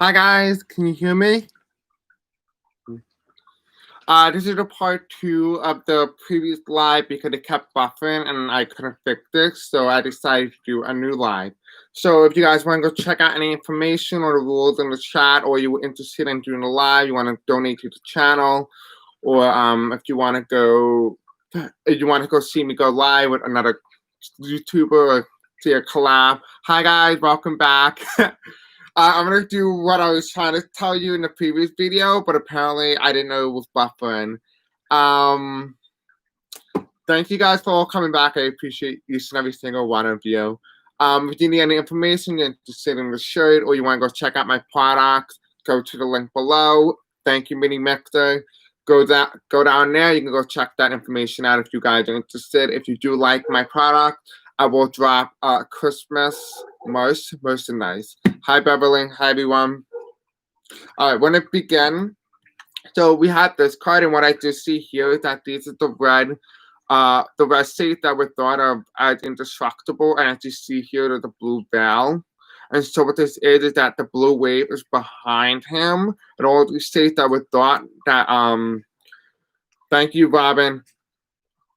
Hi guys, can you hear me? This is the part 2 of the previous live because it kept buffering and I couldn't fix this, so I decided to do a new live. So if you guys want to go check out any information or the rules in the chat, or you were interested in doing a live, you want to donate to the channel, or if you want to go see me go live with another YouTuber or see a collab. Hi guys, welcome back. I'm gonna do what I was trying to tell you in the previous video, but apparently I didn't know it was buffering. Thank you guys for all coming back. I appreciate each and every single one of you. If you need any information, you're interested in the shirt, or you want to go check out my products, go to the link below. Thank you, Mini Mixer. Go down there. You can go check that information out if you guys are interested. If you do like my product, I will drop Christmas merchandise. Hi, Beverly. Hi, everyone. All right, when it begin, so we had this card, and what I just see here is that these are the red states that were thought of as indestructible, and as you see here, there's the blue veil. And so what this is that the blue wave is behind him, and all these states that were thought that thank you, Robin,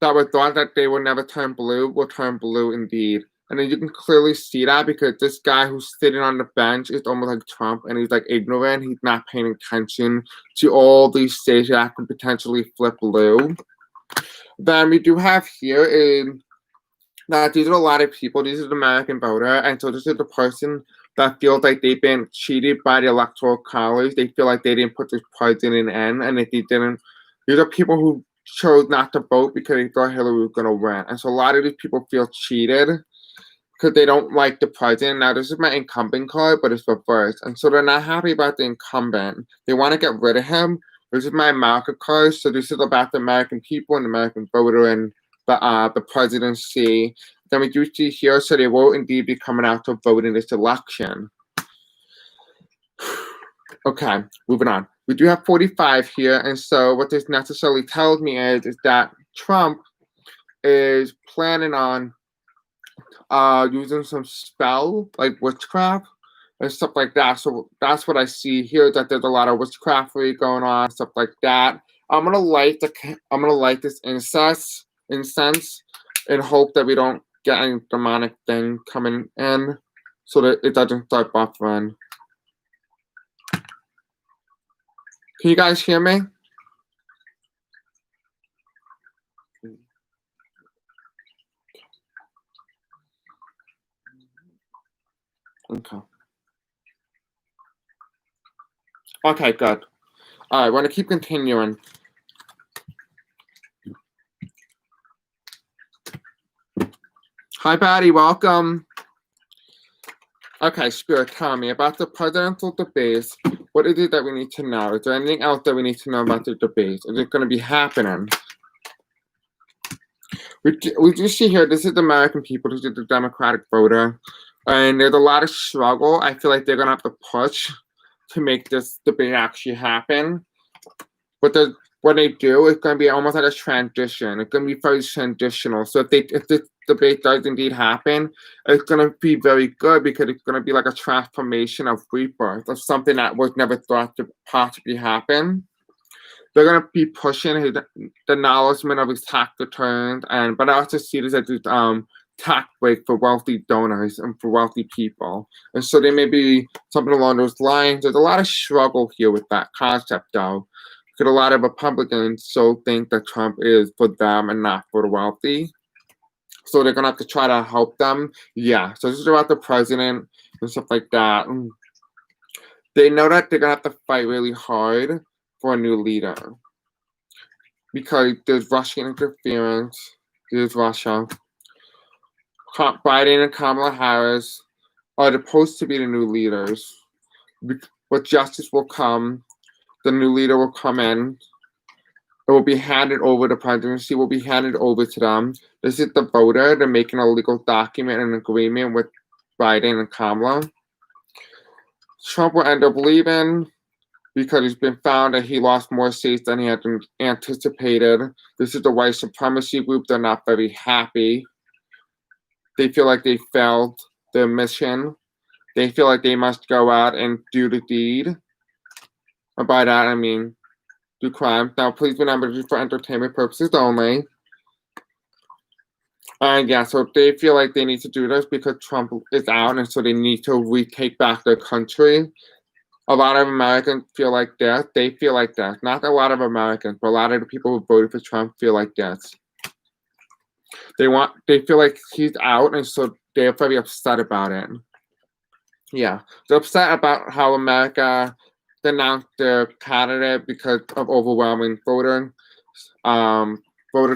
that were thought that they would never turn blue will turn blue indeed. And then you can clearly see that because this guy who's sitting on the bench is almost like Trump, and he's like ignorant. He's not paying attention to all these states that could potentially flip blue. Then we do have here is that these are a lot of people. These are the American voter, and so this is the person that feels like they've been cheated by the Electoral College. They feel like they didn't put this president in, and if they didn't, these are people who chose not to vote because they thought Hillary was going to win. And so a lot of these people feel cheated because they don't like the president. Now, this is my incumbent card, but it's reversed. And so they're not happy about the incumbent. They want to get rid of him. This is my America card. So this is about the American people and the American voter and the presidency. Then we do see here, so they will indeed be coming out to vote in this election. Okay, moving on. We do have 45 here, and so what this necessarily tells me is that Trump is planning on using some spell, like witchcraft and stuff like that. So that's what I see here, that there's a lot of witchcraftery going on, stuff like that. I'm gonna light this incense in hope that we don't get any demonic thing coming in so that it doesn't start buffering. Can you guys hear me? Okay. Okay, good. All right, we're gonna keep continuing. Hi, Patty, welcome. Okay, Spirit, tell me about the presidential debates. What is it that we need to know? Is there anything else that we need to know about the debates? Is it going to be happening? We do see here, this is the American people, this is the Democratic voter, and there's a lot of struggle. I feel like they're going to have to push to make this debate actually happen. But when they do, it's going to be almost like a transition. It's going to be very transitional. So if this debate does indeed happen, it's going to be very good because it's going to be like a transformation of rebirth, of something that was never thought to possibly happen. They're going to be pushing the acknowledgement of his tax returns, but I also see this as a tax break for wealthy donors and for wealthy people. And so there may be something along those lines. There's a lot of struggle here with that concept, though. Because a lot of Republicans so think that Trump is for them and not for the wealthy. So they're going to have to try to help them. Yeah, so this is about the president and stuff like that. They know that they're going to have to fight really hard for a new leader. Because there's Russian interference. There's Russia. Biden and Kamala Harris are supposed to be the new leaders. But justice will come. The new leader will come in. It will be handed over. The presidency will be handed over to them. This is the voter. They're making a legal document and agreement with Biden and Kamala. Trump will end up leaving because it's been found that he lost more states than he had anticipated. This is the white supremacy group. They're not very happy. They feel like they failed their mission. They feel like they must go out and do the deed. And by that, I mean do crime. Now, please remember, this is for entertainment purposes only. And yeah, so they feel like they need to do this because Trump is out, and so they need to retake back their country. A lot of Americans feel like that. They feel like that. Not a lot of Americans, but a lot of the people who voted for Trump feel like that. They feel like he's out, and so they're very upset about it. Yeah, they're upset about how America denounced their candidate because of overwhelming voter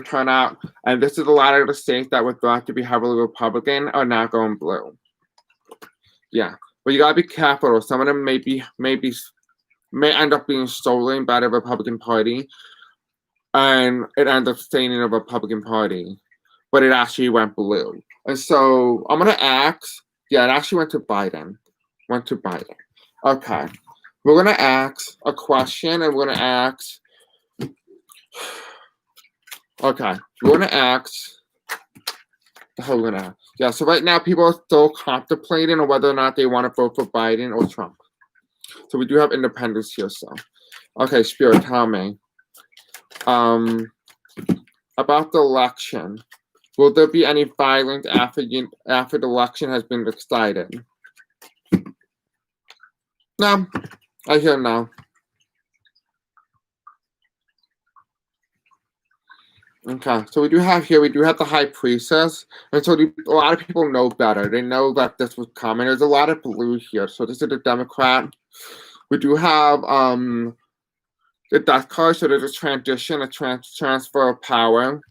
turnout, and this is a lot of the states that were thought to be heavily Republican are now going blue. Yeah, but you gotta be careful. Some of them may end up being stolen by the Republican Party, and it ends up staying in the Republican Party, but it actually went blue. And so I'm gonna ask. Yeah, it actually went to Biden. Okay, we're gonna ask a question, and we're gonna ask. Okay, we're gonna ask. The hell we're gonna ask? Yeah, so right now people are still contemplating on whether or not they want to vote for Biden or Trump. So we do have independents here. So, okay, Spirit, tell me. About the election, will there be any violence after the election has been decided? No, I hear no. Okay, so we do have the high priestess, and so a lot of people know better. They know that this was coming. There's a lot of blue here, so this is the Democrat. We do have the death card, so there's a transition, a transfer of power.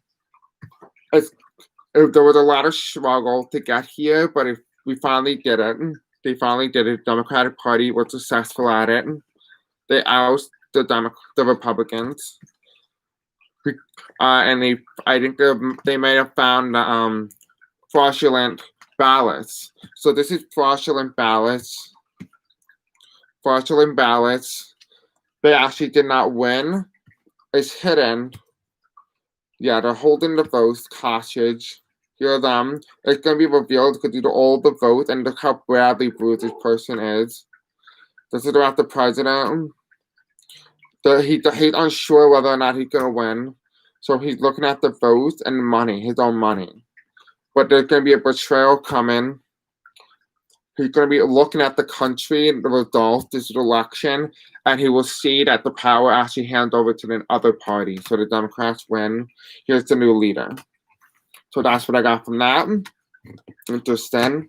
There was a lot of struggle to get here, but we finally did it. They finally did it. The Democratic Party was successful at it. They ousted the Republicans. And I think they may have found fraudulent ballots. So this is fraudulent ballots. Fraudulent ballots. They actually did not win. It's hidden. Yeah, they're holding the votes hostage. Here are them. It's going to be revealed because these are all the votes, and look how badly bruised this person is. This is about the president. He's unsure whether or not he's going to win. So he's looking at the votes and money, his own money. But there's going to be a betrayal coming. He's going to be looking at the country and the results, this election, and he will see that the power actually hands over to the other party. So the Democrats win. Here's the new leader. So that's what I got from that. Interesting.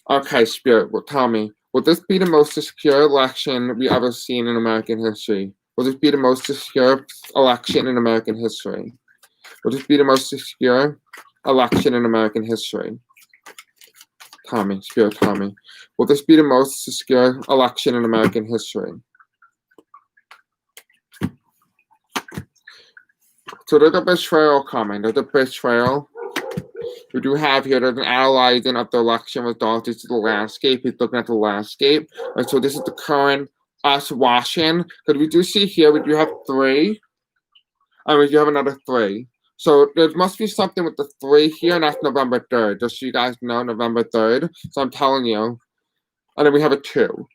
Okay, Spirit, well, tell me, will this be the most secure election we ever seen in American history? Will this be the most secure election in American history? Will this be the most secure election in American history? Tell me, Spirit, tell me. Will this be the most secure election in American history? So there's a betrayal coming. There's a betrayal. We do have here, there's an analyzing of the election results. This is the landscape. He's looking at the landscape. And so this is the current us watching. Because we do see here, we do have 3. And we do have another 3. So there must be something with the 3 here, and that's November 3rd. Just so you guys know, November 3rd. So I'm telling you. And then we have a 2.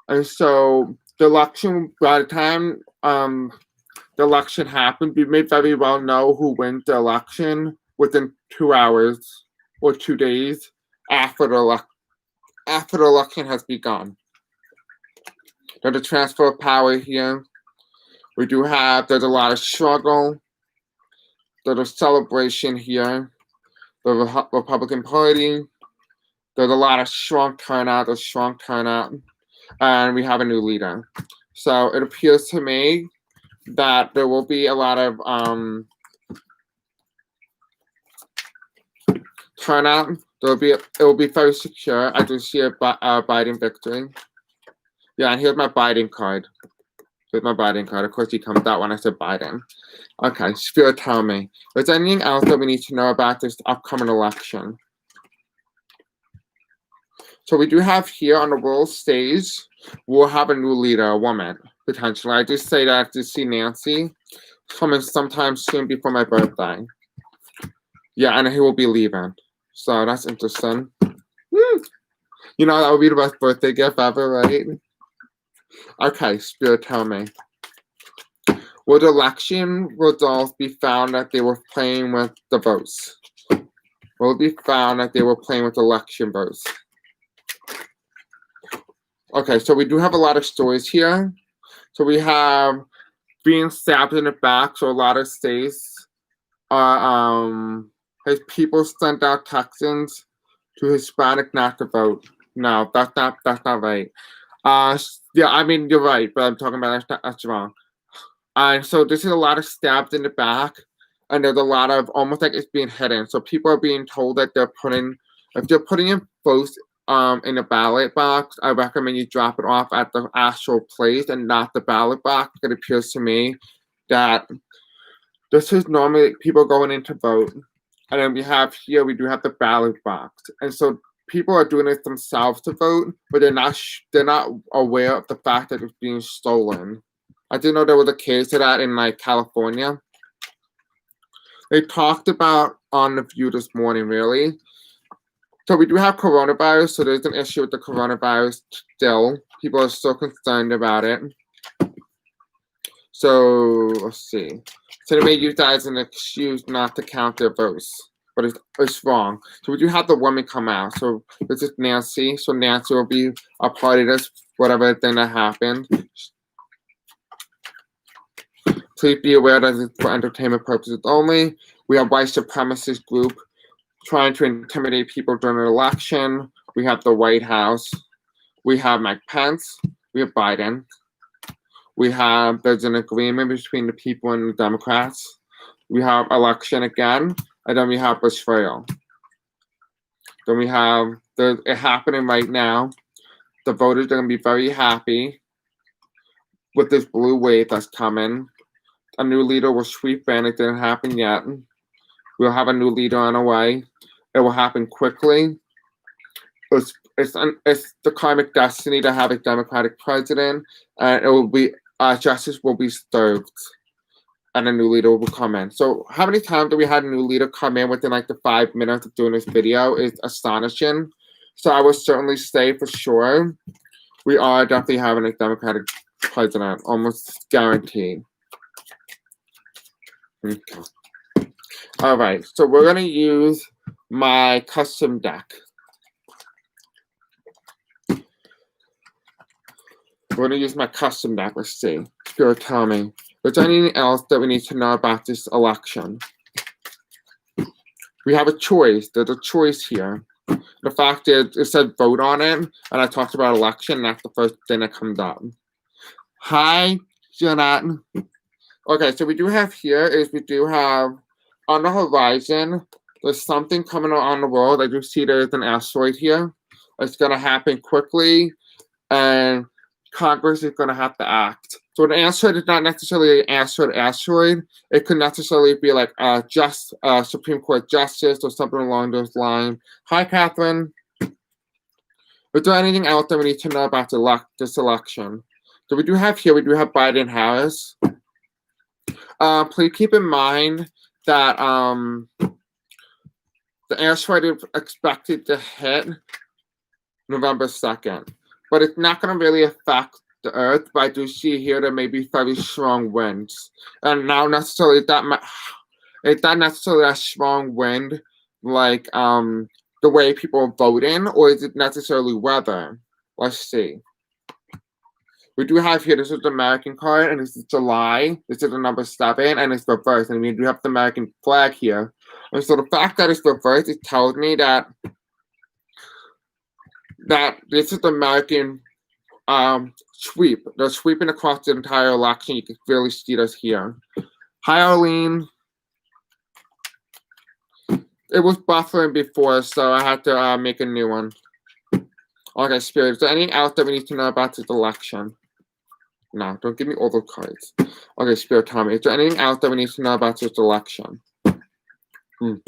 And so the election, by the time the election happened, we may very well know who wins the election within 2 hours or 2 days after the election has begun. There's a transfer of power here. We do have, there's a lot of struggle. There's a celebration here. The Republican Party. There's a lot of strong turnout, and we have a new leader. So it appears to me that there will be a lot of turnout. It will be very secure. I do see a Biden victory. Yeah, and here's my Biden card. Here's my Biden card. Of course, he comes out when I said Biden. Okay, Spirit, tell me. Is there anything else that we need to know about this upcoming election? So we do have here on the world stage, we'll have a new leader, a woman, potentially. I just say that to see Nancy coming sometime soon before my birthday. Yeah, and he will be leaving. So that's interesting. You know, that would be the best birthday gift ever, right? Okay, Spirit, tell me. Would election results be found that they were playing with the votes? Will it be found that they were playing with election votes? Okay, so we do have a lot of stories here. So we have being stabbed in the back, so a lot of states are has people sent out Texans to Hispanic not to vote. No, that's not right. Yeah, I mean you're right, but I'm talking about that's wrong. So this is a lot of stabbed in the back, and there's a lot of almost like it's being hidden. So people are being told that if they're putting in votes in the ballot box, I recommend you drop it off at the actual place and not the ballot box. It appears to me that this is normally people going in to vote, and then we do have the ballot box, and so people are doing it themselves to vote, but they're not aware of the fact that it's being stolen. I didn't know there was a case of that in like California. They talked about on the View this morning, really. So we do have coronavirus, so there's an issue with the coronavirus still. People are still concerned about it. So let's see. So they may use that as an excuse not to count their votes, but it's wrong. So we do have the woman come out. So this is Nancy. So Nancy will be a part of this, whatever thing that happened. Please be aware that it's for entertainment purposes only. We have white supremacist group trying to intimidate people during an election. We have the White House. We have Mike Pence. We have Biden. There's an agreement between the people and the Democrats. We have election again, and then we have betrayal. Then we have it happening right now. The voters are going to be very happy with this blue wave that's coming. A new leader will sweep in. It didn't happen yet. We'll have a new leader on the way. It will happen quickly. It's the karmic destiny to have a Democratic president, and it will be justice will be served, and a new leader will come in. So, how many times do we had a new leader come in within like the 5 minutes of doing this video is astonishing. So, I would certainly say for sure we are definitely having a Democratic president, almost guaranteed. Okay. All right, so we're gonna use my custom deck. We're gonna use my custom deck. Let's see. Spirit, tell me. Is there anything else that we need to know about this election? We have a choice. There's a choice here. The fact is, it said vote on it, and I talked about election, and that's the first thing that comes up. Hi, Janet. Okay, so we do have on the horizon, there's something coming on the world. I do see there's an asteroid here. It's going to happen quickly, and Congress is going to have to act. So an asteroid is not necessarily an asteroid. It could necessarily be like Supreme Court justice or something along those lines. Hi, Catherine. Is there anything else that we need to know about this election? So we do have Biden and Harris. Please keep in mind that the asteroid is expected to hit November 2nd. But it's not going to really affect the Earth. But I do see here there may be very strong winds. And now necessarily it's not necessarily a strong wind like the way people are voting, or is it necessarily weather? Let's see. We do have here, this is the American card, and this is July. This is the number 7, and it's reversed. And we do have the American flag here. And so the fact that it's reversed, it tells me that this is the American sweep. They're sweeping across the entire election. You can really see this here. Hi, Arlene. It was buffering before, so I had to make a new one. Okay, Spirit, is there anything else that we need to know about this election? No, don't give me all the cards. Okay, Spirit, tell me, is there anything else that we need to know about this election? Do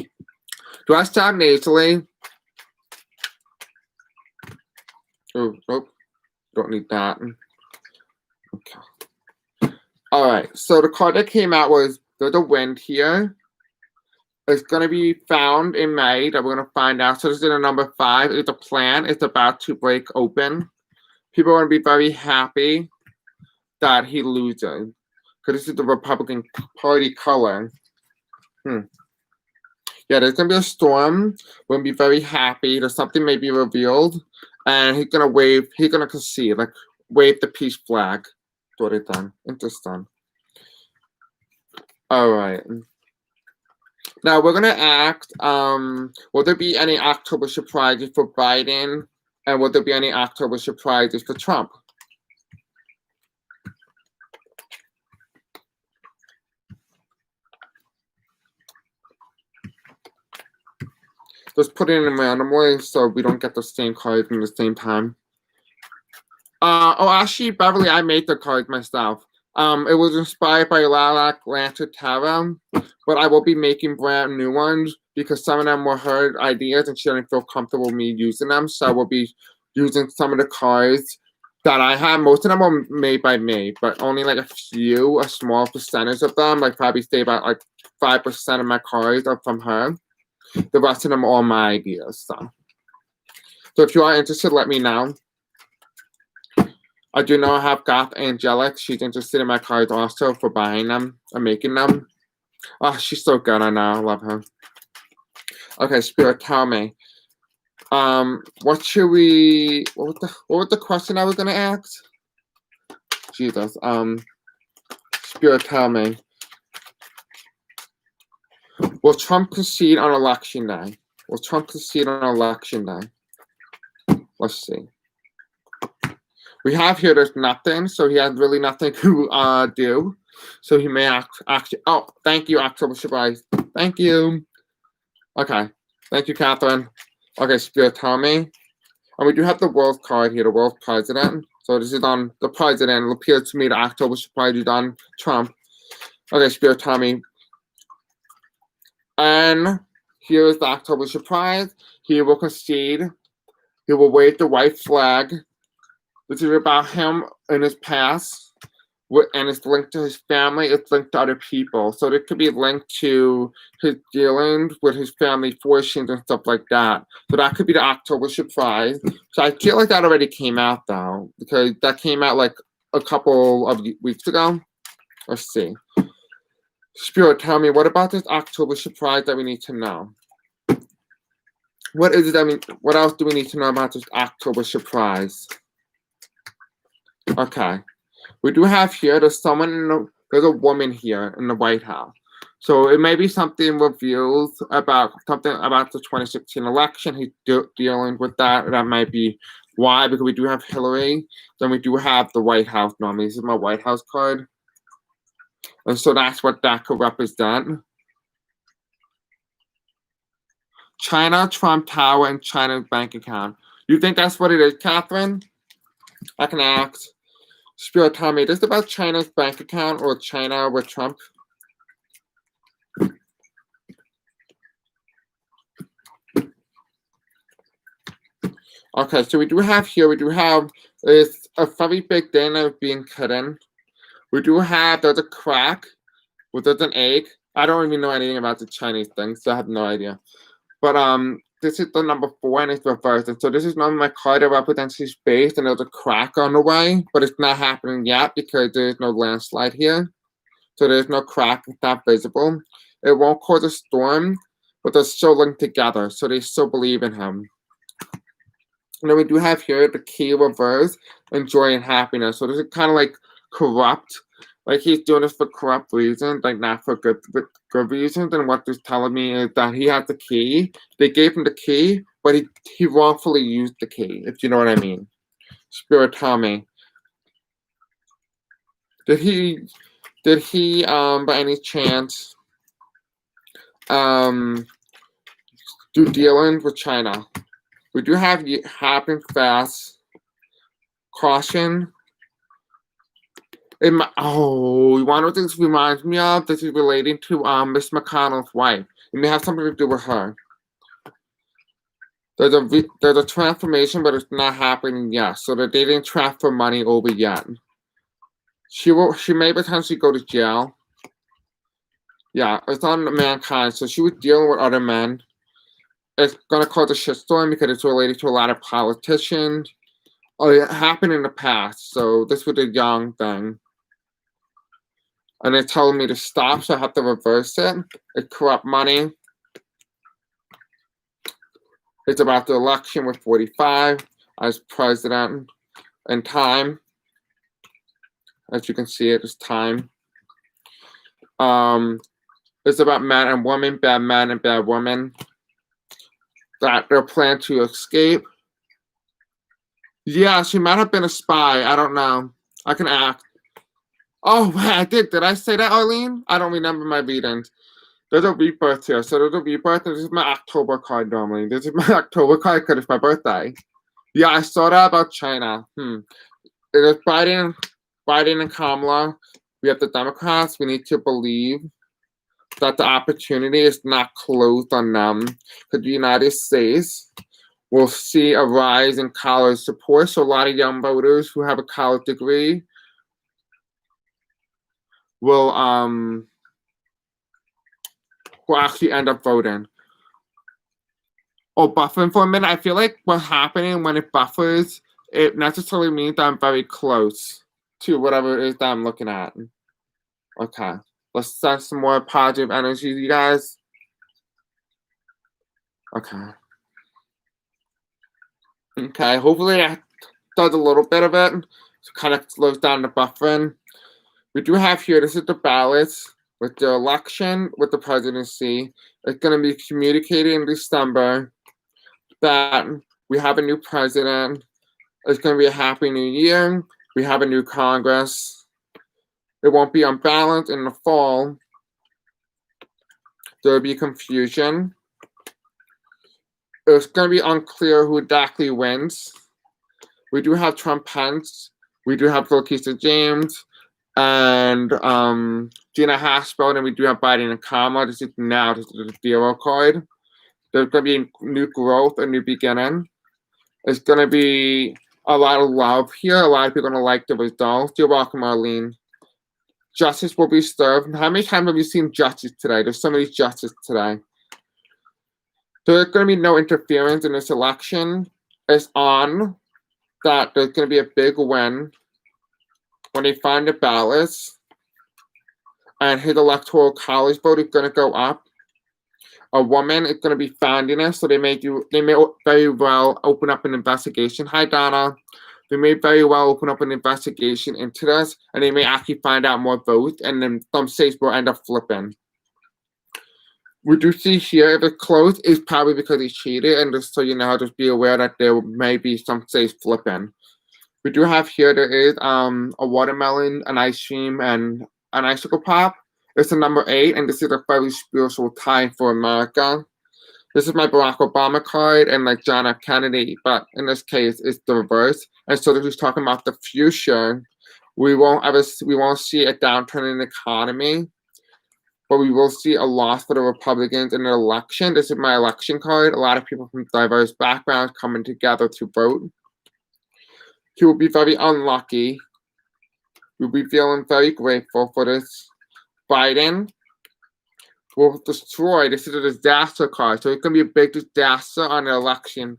I sound nasally? Oh, nope. Don't need that. Okay. All right. So the card that came out was there's a wind here. It's going to be found in May that we're going to find out. So this is the number 5. It's a plan. It's about to break open. People are going to be very happy that he loses. Because this is the Republican Party color. Yeah, there's going to be a storm. We're going to be very happy that something may be revealed. And he's going to wave. He's going to concede. Like, wave the peace flag. What it done. Interesting. All right. Now we're gonna act. Will there be any October surprises for Biden, and will there be any October surprises for Trump? Just put it in randomly so we don't get the same cards in the same time. Oh, actually, Beverly, I made the cards myself. It was inspired by Lilac Lantern Tarot, but I will be making brand new ones because some of them were her ideas and she didn't feel comfortable with me using them. So I will be using some of the cards that I have. Most of them were made by me, but only like a small percentage of them, like probably say about like 5% of my cards are from her. The rest of them are all my ideas. So if you are interested, let me know. I do know I have Goth Angelic. She's interested in my cards also for buying them and making them. Oh, she's so good. I know. I love her. Okay, Spirit, tell me. What should we... What was the question I was going to ask? Jesus. Spirit, tell me. Will Trump concede on Election Day? Will Trump concede on Election Day? Let's see. We have here, there's nothing, so he has really nothing to do. So he may actually, oh, thank you, October surprise. Thank you. Okay, thank you, Catherine. Okay, Spirit, tell me. And we do have the world card here, the world president. So this is on the president. It appears to me the October surprise is on Trump. Okay, Spirit, tell me. And here is the October surprise. He will concede. He will wave the white flag. This is about him in his past, and it's linked to his family. It's linked to other people. So it could be linked to his dealings with his family fortunes and stuff like that. So that could be the October surprise. So I feel like that already came out, though, because that came out like a couple of weeks ago. Let's see. Spirit, tell me, what about this October surprise that we need to know? What is it? I mean, what else do we need to know about this October surprise? Okay, we do have here, there's a woman here in the White House. So it may be something revealed about something about the 2016 election. He's dealing with that. That might be why, because we do have Hillary. Then we do have the White House normally. This is my White House card. And so that's what that could represent. China, Trump Tower, and China's bank account. You think that's what it is, Catherine? I can ask. Spirit, tell me, is this about China's bank account or China with Trump? Okay, so we do have here, it's a very big thing of being cut in. We do have, there's a crack, there's an egg. I don't even know anything about the Chinese thing, so I have no idea. But this is the number 4 and it's reversed. And so this is normally my card that represents his base and there's a crack on the way, but it's not happening yet because there's no landslide here. So there's no crack, it's not visible. It won't cause a storm, but they're still linked together, so they still believe in him. And then we do have here the key reverse and joy and happiness. So this is kind of like corrupt. Like he's doing this for corrupt reasons, like not for good reasons. And what this is telling me is that he has the key. They gave him the key, but he wrongfully used the key, if you know what I mean. Spirit, tell me. Did he by any chance do dealings with China? We do have happen fast. Caution. You want to know what this reminds me of? This is relating to Miss McConnell's wife. It may have something to do with her. There's a transformation, but it's not happening yet. So that they didn't transfer money over yet. She may potentially go to jail. Yeah, it's on mankind. So she was dealing with other men. It's gonna cause a shitstorm because it's related to a lot of politicians. Oh, it happened in the past, so this was a young thing. And they told me to stop, so I have to reverse it. It's corrupt money. It's about the election with 45 as president and time. As you can see, it is time. It's about men and women, bad men and bad women. That they're planning to escape. Yeah, she might have been a spy. I don't know. I can act. Oh, I did. Did I say that, Arlene? I don't remember my readings. There's a rebirth here. So there's a rebirth. This is my October card normally. This is my October card because it's my birthday. Yeah, I saw that about China. It is Biden and Kamala. We have the Democrats. We need to believe that the opportunity is not closed on them. Because the United States will see a rise in college support. So a lot of young voters who have a college degree will actually end up voting. Or buffering for a minute. I feel like what's happening when it buffers, it necessarily means that I'm very close to whatever it is that I'm looking at. Okay. Let's send some more positive energy, you guys. Okay. Okay, hopefully that does a little bit of it. So kind of slows down the buffering. We do have here, this is the ballots with the election, with the presidency. It's going to be communicated in December that we have a new president. It's going to be a happy new year. We have a new Congress. It won't be unbalanced in the fall. There will be confusion. It's going to be unclear who exactly wins. We do have Trump Pence. We do have Phil James and Gina Haspel, and we do have Biden and Kamala. This is the zero card. There's going to be new growth, a new beginning. It's going to be a lot of love here. A lot of people are going to like the results. You're welcome, Arlene. Justice will be served. How many times have you seen justice today? There's so many justice today. There's going to be no interference in this election. It's on that there's going to be a big win when they find the ballots, and his electoral college vote is going to go up. A woman is going to be finding it, so they may very well open up an investigation. Hi, Donna. They may very well open up an investigation into this, and they may actually find out more votes, and then some states will end up flipping. We do see here the close is probably because he cheated, and just so you know, just be aware that there may be some states flipping. We do have here, there is a watermelon, an ice cream, and an icicle pop. It's a number 8, and this is a very spiritual time for America. This is my Barack Obama card and like John F. Kennedy, but in this case, it's the reverse. And so this is talking about the future. We won't see a downturn in the economy, but we will see a loss for the Republicans in the election. This is my election card. A lot of people from diverse backgrounds coming together to vote. He will be very unlucky. We'll be feeling very grateful for this. Biden will destroy. This is a disaster card. So it's going to be a big disaster on the election.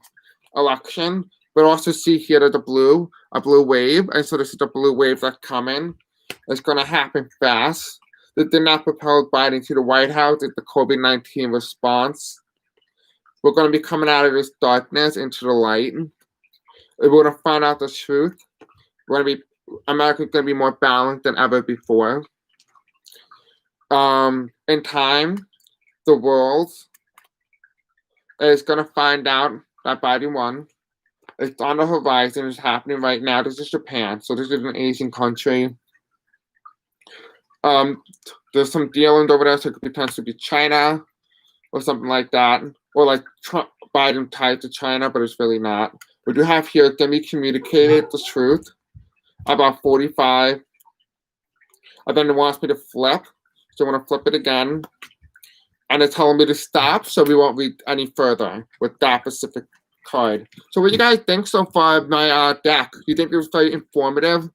But also see here there's a blue wave. And so this is the blue wave that's coming. It's going to happen fast. They did not propel Biden to the White House. It's the COVID-19 response. We're going to be coming out of this darkness into the light. We're going to find out the truth. America's going to be more balanced than ever before. In time, the world is going to find out that Biden won. It's on the horizon. It's happening right now. This is Japan. So this is an Asian country. There's some dealings over there, so it could potentially be China or something like that. Or like Biden tied to China, but it's really not. We do have here, can be communicated the truth about 45. And then it wants me to flip. So I'm going to flip it again. And it's telling me to stop, so we won't read any further with that specific card. So what do you guys think so far of my deck? Do you think it was very informative?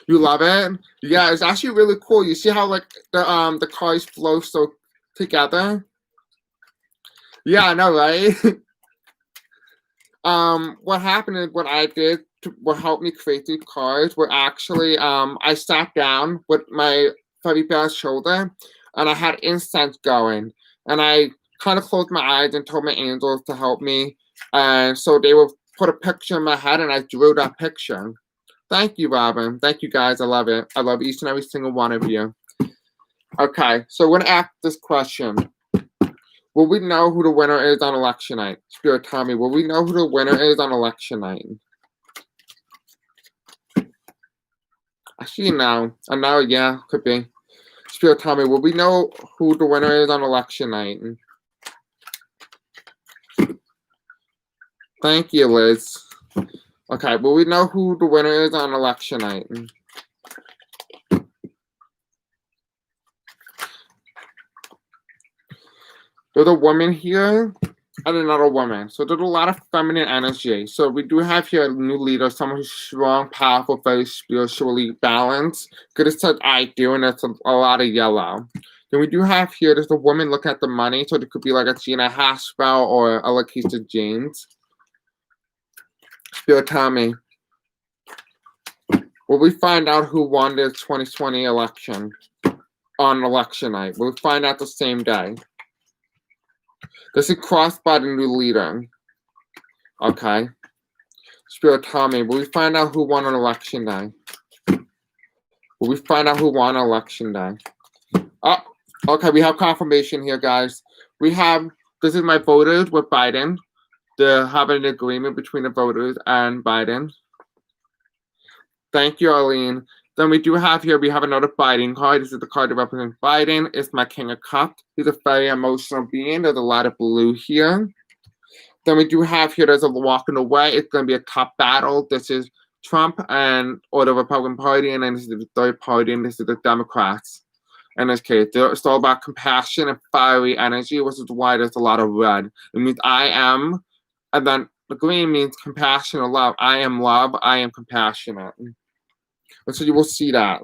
You love it? Yeah, it's actually really cool. You see how like the cards flow so together? Yeah, I know, right? What happened is what I did what helped me create these cards were actually I sat down with my furry bear's shoulder and I had incense going and I kind of closed my eyes and told my angels to help me and so they would put a picture in my head and I drew that picture. Thank you, Robin. Thank you guys. I love it. I love each and every single one of you. Okay, so we're gonna ask this question. Will we know who the winner is on election night? Spirit, tell me, will we know who the winner is on election night? Actually, no. I know, yeah, could be. Spirit, tell me, will we know who the winner is on election night? Thank you, Liz. Okay, will we know who the winner is on election night? There's a woman here and another woman. So there's a lot of feminine energy. So we do have here a new leader, someone who's strong, powerful, very spiritually balanced. Good as said I do, and that's a lot of yellow. Then we do have here, there's a woman looking at the money. So it could be like a Gina Haspel or a Lakeisha James. Spirit, tell me, will we find out who won the 2020 election on election night? Will we find out the same day? This is crossed by the new leader. Okay. Spirit, tell me, will we find out who won on election day? Will we find out who won on election day? Oh, okay, we have confirmation here, guys. This is my voters with Biden. They're having an agreement between the voters and Biden. Thank you, Arlene. Then we have another Biden card. This is the card that represents Biden. It's my King of Cups. He's a very emotional being. There's a lot of blue here. Then we do have here, there's a walking away. It's going to be a tough battle. This is Trump or the Republican Party, and then this is the third party, and this is the Democrats. In this case, it's all about compassion and fiery energy, which is why there's a lot of red. It means I am, and then the green means compassion or love. I am love. I am compassionate. And so you will see that.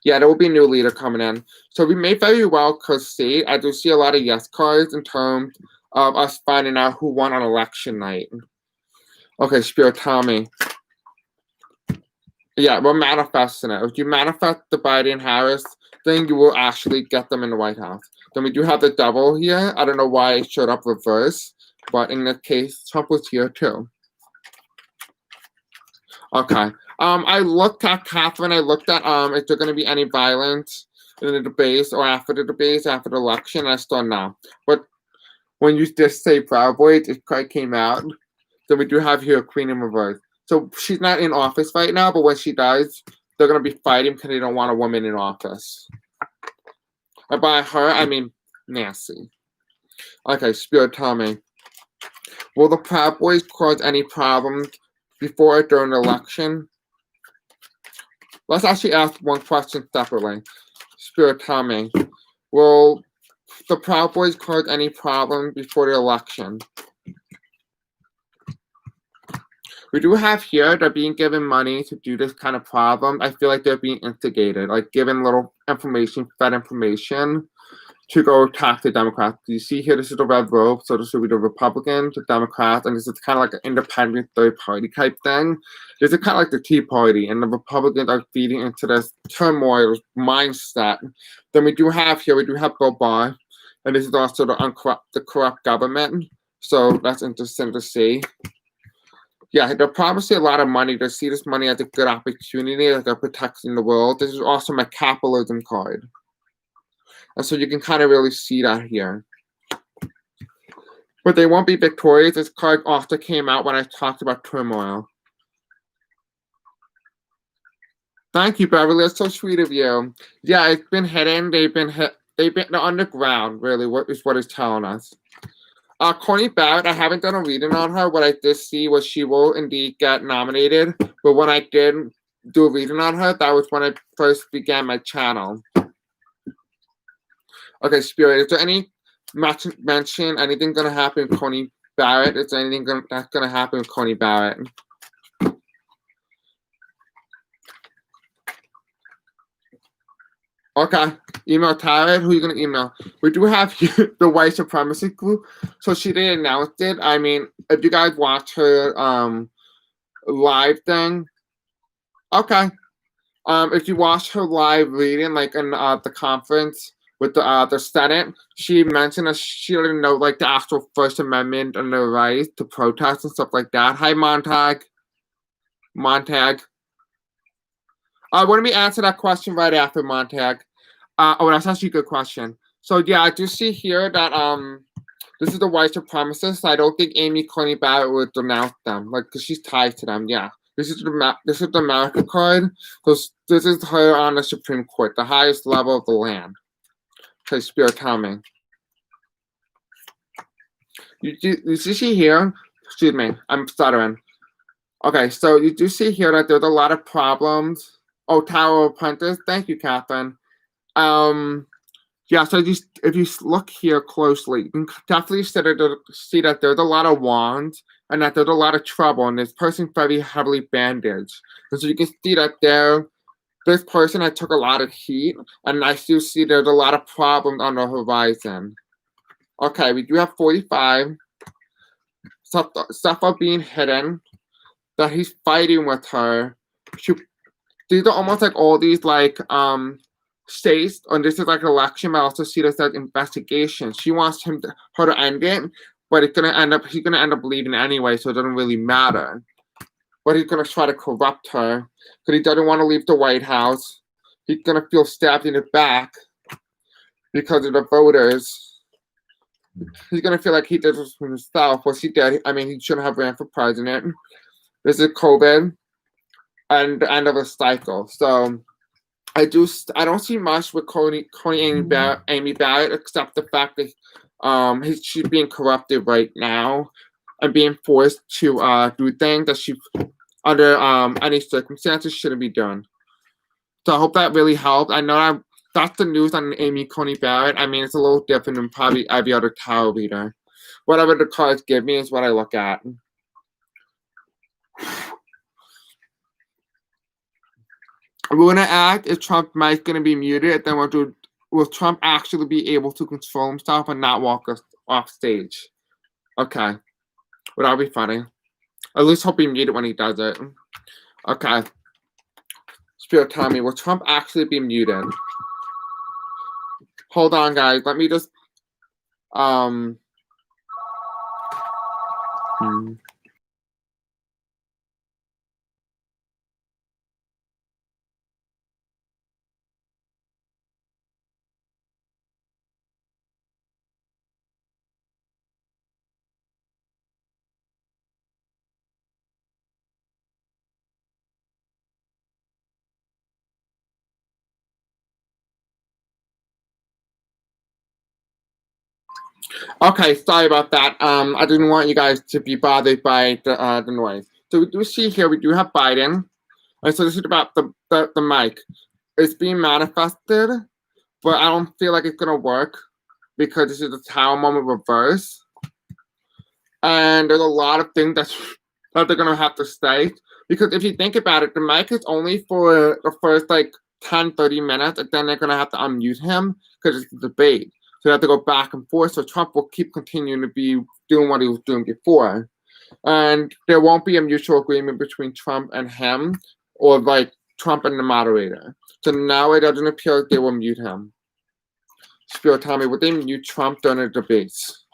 Yeah, there will be a new leader coming in. So we may very well see. I do see a lot of yes cards in terms of us finding out who won on election night. Okay, Spirit, tell me. Yeah, we're manifesting it. If you manifest the Biden-Harris thing, you will actually get them in the White House. Then we do have the devil here. I don't know why it showed up reverse, but in that case, Trump was here too. Okay. I looked at Catherine. I looked at if there going to be any violence in the debates or after the debates, after the election. I still know. But when you just say Proud Boys, it quite came out. Then we do have here Queen in reverse. So she's not in office right now, but when she does, they're going to be fighting because they don't want a woman in office. And by her, I mean Nancy. Okay, Spirit, tell me. Will the Proud Boys cause any problems before or during the election? Let's actually ask one question separately. Spirit, tell me. Will the Proud Boys cause any problem before the election? We do have here, they're being given money to do this kind of problem. I feel like they're being instigated, like given little information, fed information to go attack the Democrats. You see here, this is the red rope, so this will be the Republicans, the Democrats, and this is kind of like an independent third party type thing. This is kind of like the Tea Party, and the Republicans are feeding into this turmoil mindset. Then we do have Bill Barr, and this is also the corrupt government. So that's interesting to see. Yeah, they're promising a lot of money. They see this money as a good opportunity, like they're protecting the world. This is also my capitalism card. And so you can kind of really see that here. But they won't be victorious. This card also came out when I talked about turmoil. Thank you, Beverly. That's so sweet of you. Yeah, it's been hidden. They're underground, really, what it's telling us. Coney Barrett, I haven't done a reading on her. What I did see was she will indeed get nominated. But when I did do a reading on her, that was when I first began my channel. Okay, Spirit, is there any mention, anything going to happen with Coney Barrett? Is there anything that's going to happen with Coney Barrett? Okay, email Tara. Who are you gonna email? We do have here the white supremacy group, so she didn't announce it. I mean, if you guys watch her live thing, okay. If you watch her live reading, like in the conference with the Senate, she mentioned that she didn't know like the actual First Amendment and the right to protest and stuff like that. Hi, Montag. Montag. Let me answer that question right after Montag. That's actually a good question. So yeah, I do see here that this is the white supremacists. I don't think Amy Coney Barrett would denounce them, like, because she's tied to them. Yeah, this is the America card. This is her on the Supreme Court, the highest level of the land. Okay, Spirit, tell me. You see here? Excuse me, I'm stuttering. Okay, so you do see here that there's a lot of problems. Oh, Tower Apprentice. Thank you, Catherine. Yeah, so if you look here closely, you can definitely see that there's a lot of wands and that there's a lot of trouble, and this person's very heavily bandaged. And so you can see that this person had took a lot of heat, and I still see there's a lot of problems on the horizon. Okay, we do have 45. Stuff are being hidden, that he's fighting with her. These are almost like all these like states, and this is like an election, but I also see this as investigation. She wants her to end it, but he's gonna end up leaving anyway, so it doesn't really matter. But he's gonna try to corrupt her because he doesn't want to leave the White House. He's gonna feel stabbed in the back because of the voters. He's gonna feel like he did this for himself. Well, he did. I mean, he shouldn't have ran for president. This is COVID and the end of a cycle. So I don't see much with Amy Barrett except the fact that she's being corrupted right now and being forced to do things that she under any circumstances shouldn't be done. So I hope that really helped. I know that's the news on Amy Coney Barrett. I mean, it's a little different than probably every other tarot reader. Whatever the cards give me is what I look at. We're gonna act if Trump might gonna be muted, then will Trump actually be able to control himself and not walk us off stage? Okay. Well, that'll be funny. At least hope he muted when he does it. Okay. Spirit, tell me, will Trump actually be muted? Hold on, guys. Let me just Okay, sorry about that. I didn't want you guys to be bothered by the noise. So we do see here, we do have Biden. And so this is about the mic. It's being manifested, but I don't feel like it's gonna work because this is the Tower moment reverse. And there's a lot of things that they're gonna have to say. Because if you think about it, the mic is only for the first like 10-30 minutes, and then they're gonna have to unmute him because it's a debate. So they have to go back and forth. So Trump will keep continuing to be doing what he was doing before. And there won't be a mutual agreement between Trump and him, or like Trump and the moderator. So now it doesn't appear like they will mute him. Spirit, tell me, would they mute Trump during the debates?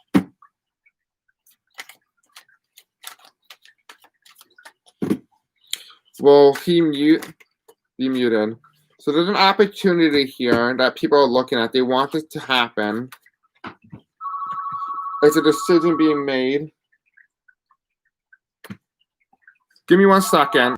Will he be muted? So there's an opportunity here that people are looking at. They want this to happen. Is a decision being made? Give me 1 second.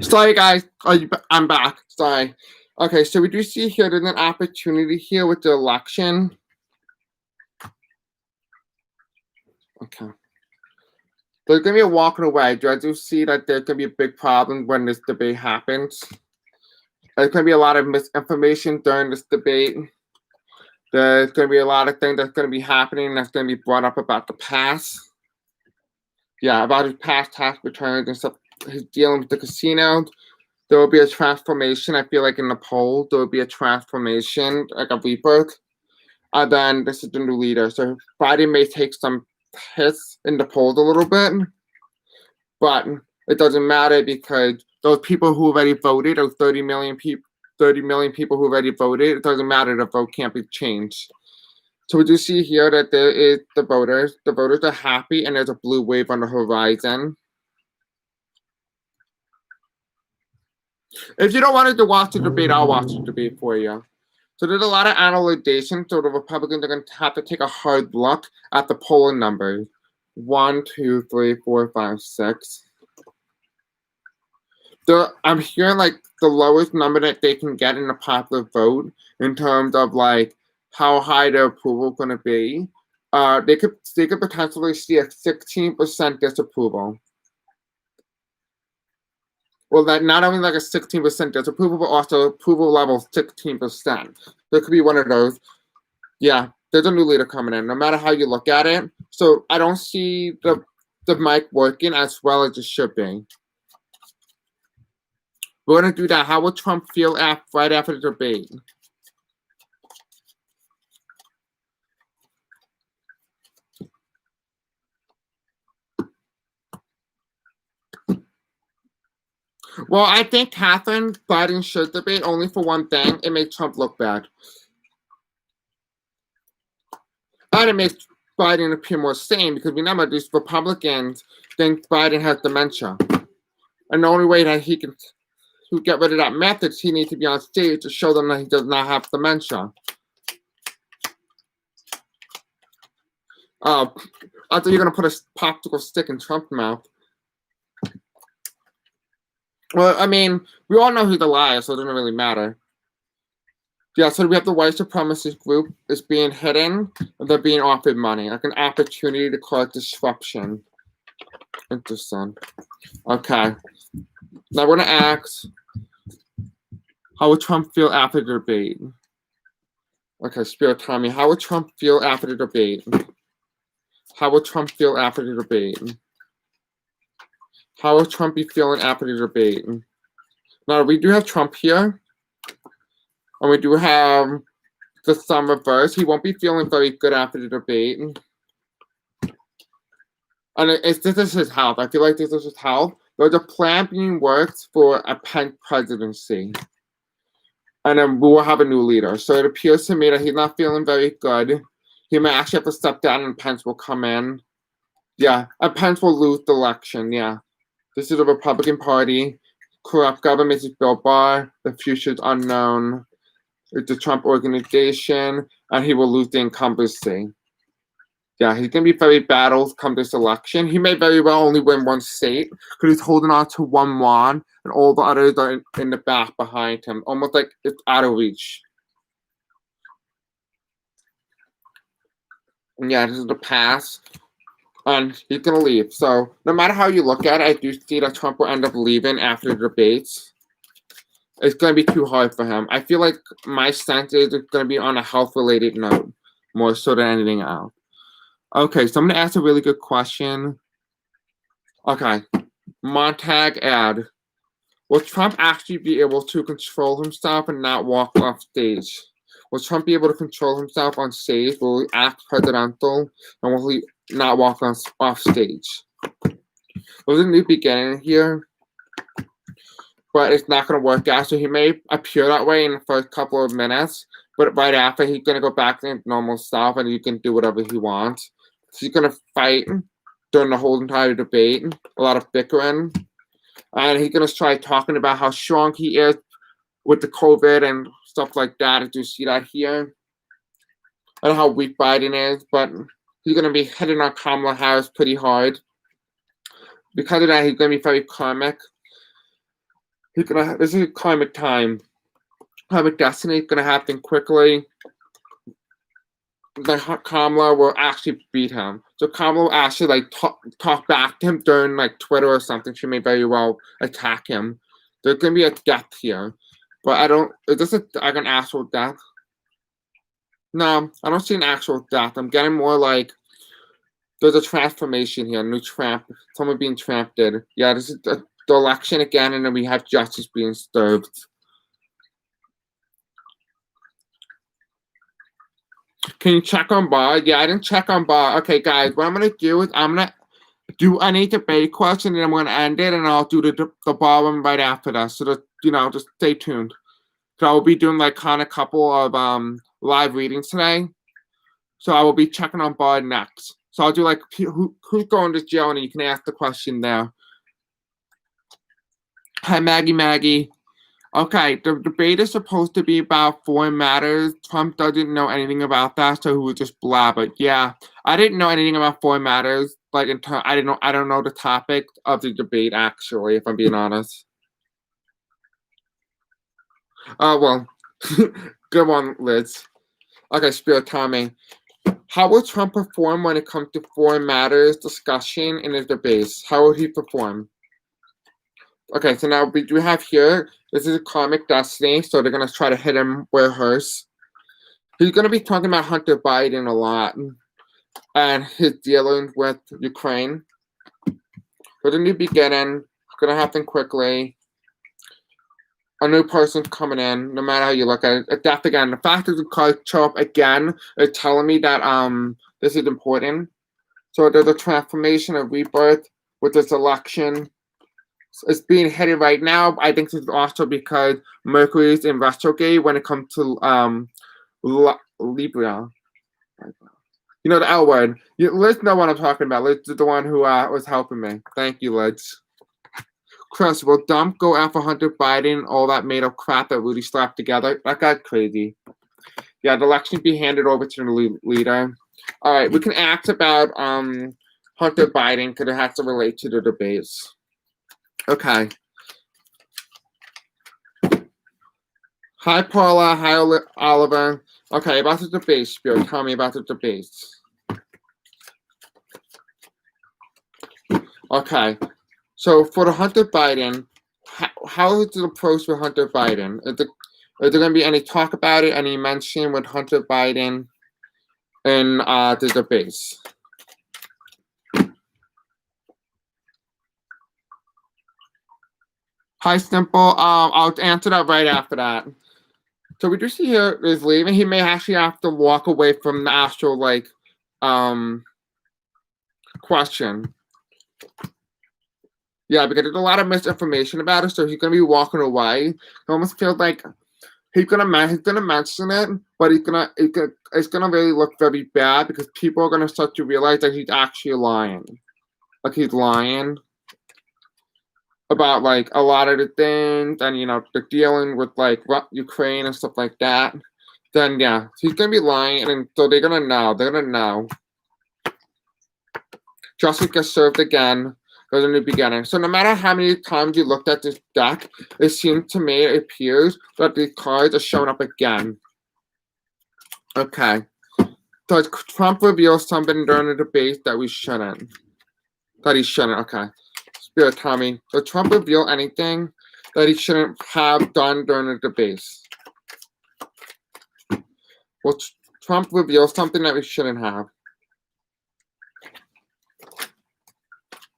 Sorry, guys. I'm back. Sorry. Okay, so we do see here there's an opportunity here with the election. Okay. There's going to be a walking away. I do see that there's going to be a big problem when this debate happens. There's going to be a lot of misinformation during this debate. There's going to be a lot of things that's going to be happening that's going to be brought up about the past. Yeah, about his past tax returns and stuff. He's dealing with the casino. There will be a transformation. I feel like in the poll, there will be a transformation, like a rebirth. And then this is the new leader. So Biden may take some hits in the polls a little bit, but it doesn't matter because those people who already voted, those 30 million people who already voted, it doesn't matter. The vote can't be changed. So we do see here that there is the voters. The voters are happy, and there's a blue wave on the horizon. If you don't want to watch the debate, I'll watch the debate for you. So there's a lot of analyzation. So the Republicans are going to have to take a hard look at the polling numbers. 1, 2, 3, 4, 5, 6. I'm hearing like the lowest number that they can get in a popular vote in terms of like how high their approval is going to be. They could potentially see a 16% disapproval. Well, that not only like a 16% disapproval, but also approval level 16%. There could be one of those. Yeah, there's a new leader coming in, no matter how you look at it. So I don't see the mic working as well as it should be. We're going to do that. How will Trump feel right after the debate? Well, I think Catherine Biden should debate only for one thing. It makes Trump look bad. And it makes Biden appear more sane because remember, these Republicans think Biden has dementia. And the only way that he can get rid of that method is he needs to be on stage to show them that he does not have dementia. I thought you were going to put a popsicle stick in Trump's mouth. Well, I mean, we all know he's a liar, so it doesn't really matter. Yeah, so we have the white supremacist group is being hidden, and they're being offered money, like an opportunity to cause disruption. Interesting. Okay. Now we're going to ask, how would Trump feel after the debate? Okay, Spirit, tell me, how would Trump feel after the debate? How would Trump feel after the debate? How will Trump be feeling after the debate? Now, we do have Trump here. And we do have the sun reverse. He won't be feeling very good after the debate. And this is his health. I feel like this is his health. There's a plan being worked for a Pence presidency. And then we will have a new leader. So it appears to me that he's not feeling very good. He may actually have to step down and Pence will come in. Yeah, and Pence will lose the election, yeah. This is the Republican Party. Corrupt government is Bill Barr. The future is unknown. It's the Trump organization. And he will lose the incumbency. Yeah, he's going to be very battled come this election. He may very well only win one state because he's holding on to one wand and all the others are in the back behind him, almost like it's out of reach. And yeah, this is the pass. And he's going to leave. So no matter how you look at it, I do see that Trump will end up leaving after the debates. It's going to be too hard for him. I feel like my sense is it's going to be on a health-related note more so than anything else. Okay, so I'm going to ask a really good question. Okay, Montag ad. Will Trump actually be able to control himself and not walk off stage? Will Trump be able to control himself on stage? Will he act presidential? And will he not walk off stage? There's a new beginning here, but it's not going to work out. So he may appear that way in the first couple of minutes, but right after, he's going to go back to normal stuff and he can do whatever he wants. So he's going to fight during the whole entire debate, a lot of bickering. And he's going to try talking about how strong he is with the COVID and stuff like that. I do see that here. I don't know how weak Biden is, but he's going to be hitting on Kamala Harris pretty hard. Because of that, he's going to be very comic. This is climate time. Climate destiny is gonna happen quickly. Kamala will actually beat him. So Kamala will actually like talk back to him during like Twitter or something. She may very well attack him. There's gonna be a death here, but I don't. Is this like an actual death? No, I don't see an actual death. I'm getting more like there's a transformation here. New tramp, someone being tramped. Yeah, this is the election again, and then we have justice being served. Can you check on bar? Yeah, I didn't check on bar. Okay, guys, what I'm gonna do is I'm gonna do any debate question, and I'm gonna end it, and I'll do the bar one right after that. So that just stay tuned. So I will be doing like kind of couple of live readings today. So I will be checking on bar next. So I'll do like who's going to jail, and you can ask the question there. Hi, Maggie. Okay, the debate is supposed to be about foreign matters. Trump doesn't know anything about that, so he would just blabber. Yeah, I didn't know anything about foreign matters. Like I don't know the topic of the debate actually, if I'm being honest. Oh well, good one, Liz. Okay, Spirit Tommy. How will Trump perform when it comes to foreign matters discussion in his debates? How will he perform? Okay, so now we do have here, this is a comic destiny, so they're going to try to hit him with hers. He's going to be talking about Hunter Biden a lot and his dealings with Ukraine. For the new beginning, it's going to happen quickly. A new person's coming in, no matter how you look at it. Death again. The fact that the cards show up again is telling me that this is important. So there's a transformation, a rebirth with this election. It's being headed right now. I think this is also because Mercury's in retrograde when it comes to Libra. You know the L word. Liz know what I'm talking about. Liz is the one who was helping me. Thank you, Liz. Chris, will Dump go after Hunter Biden? All that made up crap that Rudy slapped together. That got crazy. Yeah, the election be handed over to the leader. All right, we can ask about Hunter Biden because it has to relate to the debates. Okay. Hi, Paula. Hi, Oliver. Okay, about the debate, Spirit. Tell me about the debates. Okay. So for the Hunter Biden, how is the approach for Hunter Biden? Is there going to be any talk about it, any mention with Hunter Biden in the debates? Hi, Simple. I'll answer that right after that. So we do see here is leaving. He may actually have to walk away from the actual question. Yeah, because there's a lot of misinformation about it, so he's gonna be walking away. It almost feels like he's gonna mention it, but it's gonna really look very bad because people are gonna start to realize that he's actually lying. Like he's lying about like a lot of the things, and they're dealing with like Ukraine and stuff like that. Then yeah, he's gonna be lying, and so they're gonna know. They're gonna know. Justice gets served again. There's a new beginning. So no matter how many times you looked at this deck, it seems to me, it appears that the cards are showing up again. Okay. Does Trump reveal something during the debate that we shouldn't? That he shouldn't. Okay. Spirit Tommy, does Trump reveal anything that he shouldn't have done during the debates? Will Trump reveal something that we shouldn't have?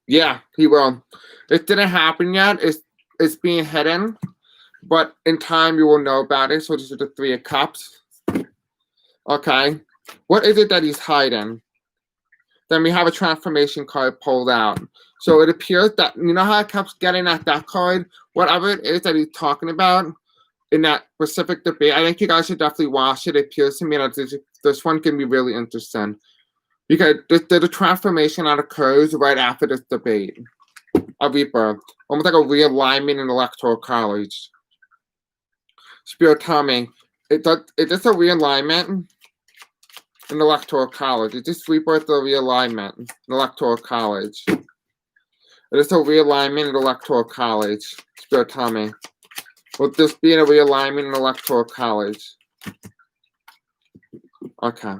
Yeah, he will. It didn't happen yet. It's being hidden, but in time you will know about it. So this is the Three of Cups. Okay. What is it that he's hiding? Then we have a transformation card pulled out. So it appears that, you know how I kept getting at that card? Whatever it is that he's talking about in that specific debate, I think you guys should definitely watch it. It appears to me that this one can be really interesting. Because the transformation that occurs right after this debate. A rebirth. Almost like a realignment in Electoral College. Spirit Tommy, is this a realignment in Electoral College? Is this rebirth or realignment in Electoral College? It is a realignment in the Electoral College. Spirit, tell me. Will this be a realignment in the Electoral College? Okay.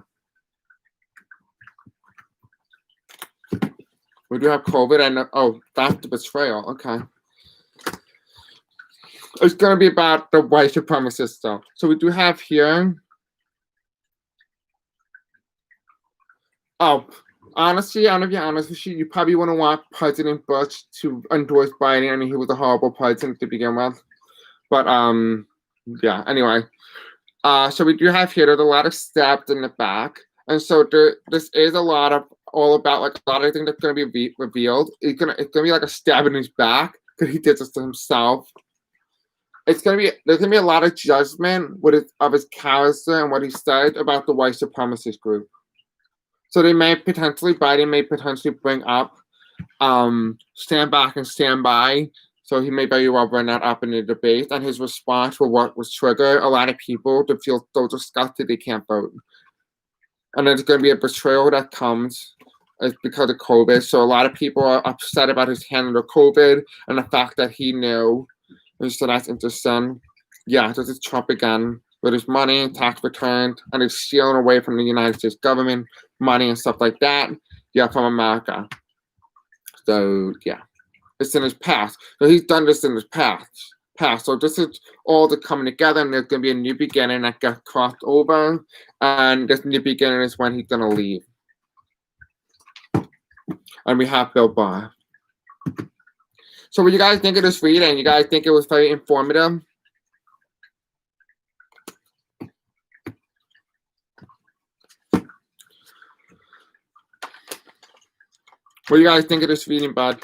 We do have COVID and oh, that's the betrayal. Okay. It's going to be about the white supremacist stuff. So we do have here. Oh, honestly, I'm going to be honest with you. You probably wouldn't want President Bush to endorse Biden. I mean, he was a horrible president to begin with. But, yeah, anyway. So we do have here, there's a lot of stabs in the back. And so this is a lot of, all about, like, a lot of things that's going to be revealed. It's gonna be like a stab in his back because he did this to himself. There's gonna be a lot of judgment of his character and what he said about the white supremacist group. So Biden may potentially bring up stand back and stand by. So he may very well bring that up in the debate, and his response will what was trigger a lot of people to feel so disgusted they can't vote. And there's going to be a betrayal that comes because of COVID. So a lot of people are upset about his handling of COVID and the fact that he knew. So that's interesting. Yeah, this is Trump again with his money, tax returns, and he's stealing away from the United States government money and stuff like that. Yeah, from America. So yeah, it's in his past. So he's done this in his past. So this is all coming together, and there's gonna be a new beginning that gets crossed over, and this new beginning is when he's gonna leave. And we have Bill Barr. So what do you guys think of this reading? You guys think it was very informative? What do you guys think of this reading, bud?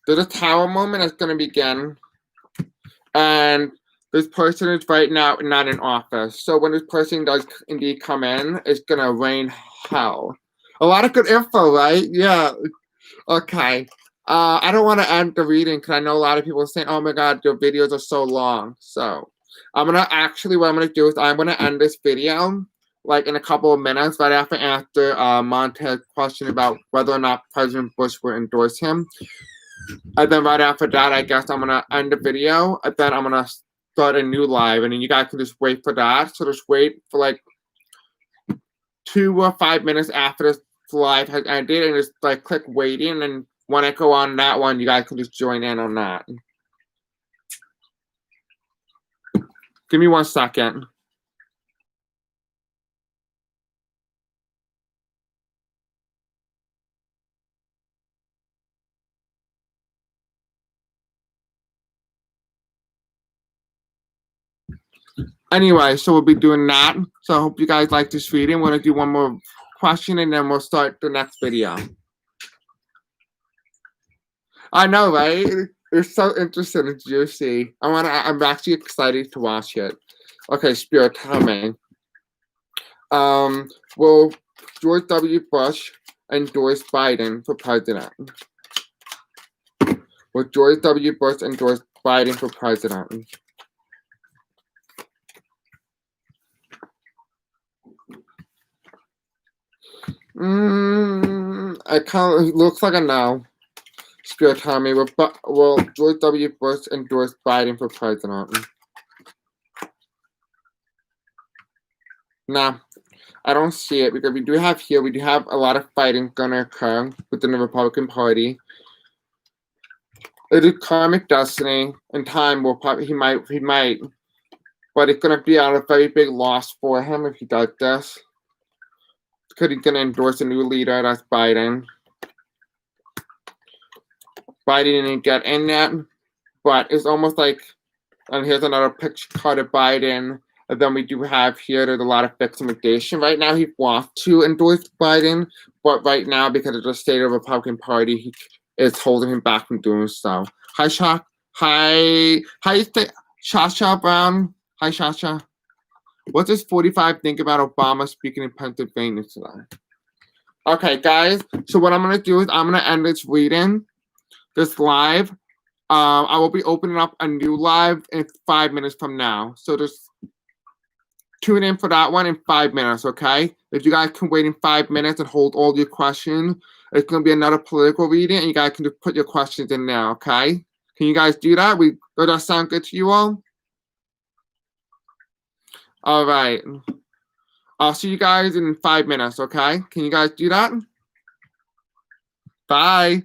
There's a tower moment that's going to begin. And this person is right now not in office. So when this person does indeed come in, it's going to rain hell. A lot of good info, right? Yeah. Okay. I don't want to end the reading because I know a lot of people are saying, oh my God, your videos are so long. So what I'm going to do is I'm going to end this video like in a couple of minutes, right after Monte's question about whether or not President Bush will endorse him. And then right after that, I guess I'm going to end the video, and then I'm going to start a new live, and then you guys can just wait for that. So just wait for like 2 or 5 minutes after this live has ended, and just like click waiting, and when I go on that one, you guys can just join in on that. Give me 1 second. Anyway, so we'll be doing that. So I hope you guys like this reading. We're going to do one more question, and then we'll start the next video. I know, right? It's so interesting and juicy. I'm actually excited to watch it. Okay, Spirit, tell me. Will George W. Bush endorse Biden for president? Will George W. Bush endorse Biden for president? It kind of looks like a no. Spirit, tell me. Will George W. Bush endorse Biden for president? Nah, I don't see it because we do have a lot of fighting gonna occur within the Republican Party. It is karmic destiny, and time will probably he might, but it's gonna be a very big loss for him if he does this. Because he's gonna endorse a new leader, that's Biden. Biden didn't get in yet, but it's almost like, and here's another picture card of Biden. And then we do have here, there's a lot of victimization. Right now, he wants to endorse Biden, but right now, because of the state of the Republican Party, he is holding him back from doing so. Hi, Shasha. Hi. How you say, Shasha Brown? Hi, Shasha. What does 45 think about Obama speaking in Pennsylvania today? Okay, guys. So what I'm going to do is I'm going to end this reading, this live. I will be opening up a new live in 5 minutes from now. So just tune in for that one in 5 minutes, okay? If you guys can wait in 5 minutes and hold all your questions, it's going to be another political reading, and you guys can just put your questions in there, okay? Can you guys do that? Does that sound good to you all? All right. I'll see you guys in 5 minutes, okay? Can you guys do that? Bye.